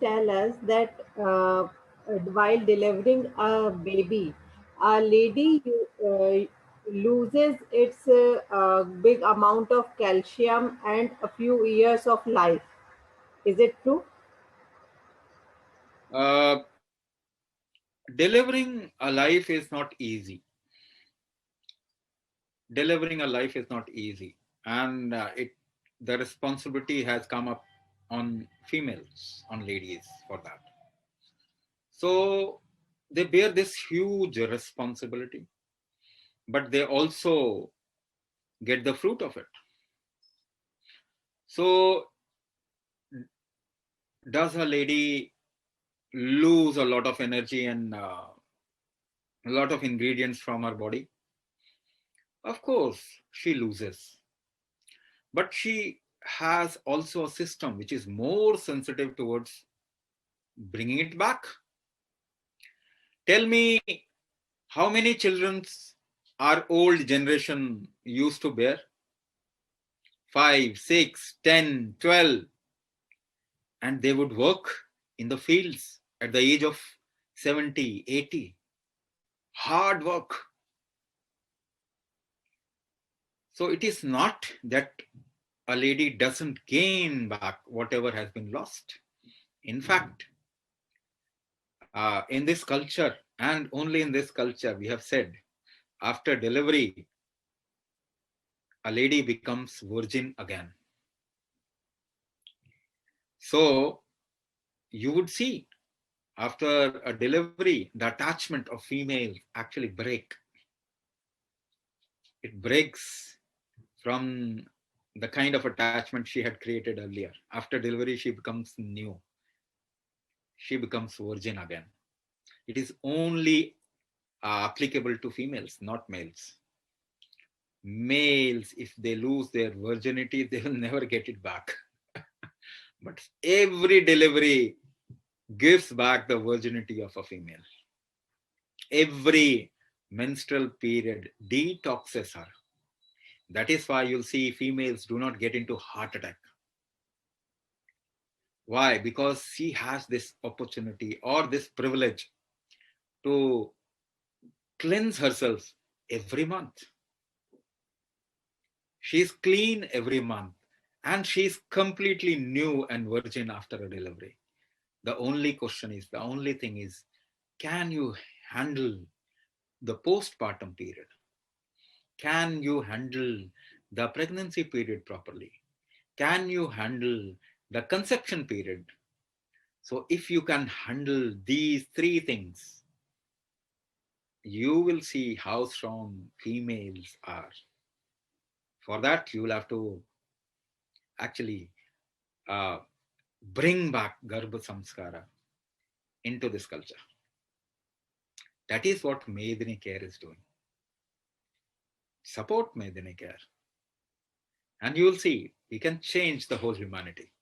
tell us that while delivering a baby, a lady loses its big amount of calcium and a few years of life. Is it true? Uh, Delivering a life is not easy. Delivering a life is not easy, and it the responsibility has come up on females, on ladies for that. So they bear this huge responsibility, but they also get the fruit of it. So does a lady lose a lot of energy and a lot of ingredients from her body? Of course, she loses. But she has also a system which is more sensitive towards bringing it back. Tell me how many children our old generation used to bear? 5, 6, 10, 12, and they would work in the fields at the age of 70, 80. Hard work. So it is not that a lady doesn't gain back whatever has been lost. In fact, in this culture, and only in this culture, we have said after delivery, a lady becomes virgin again. So you would see after a delivery, the attachment of female actually break. It breaks from the kind of attachment she had created earlier. After delivery, she becomes new. She becomes virgin again. It is only applicable to females, not males. Males, if they lose their virginity, they will never get it back. But every delivery gives back the virginity of a female. Every menstrual period detoxes her. That is why you'll see females do not get into heart attack. Why? Because she has this opportunity or this privilege to cleanse herself every month. She's clean every month and she's completely new and virgin after a delivery. The only question is, the only thing is, can you handle the postpartum period? Can you handle the pregnancy period properly? Can you handle the conception period? So, if you can handle these three things, you will see how strong females are. For that, you will have to actually uh, bring back Garbha Samskara into this culture. That is what Medini Care is doing. Support Medini Care. And you will see we can change the whole humanity.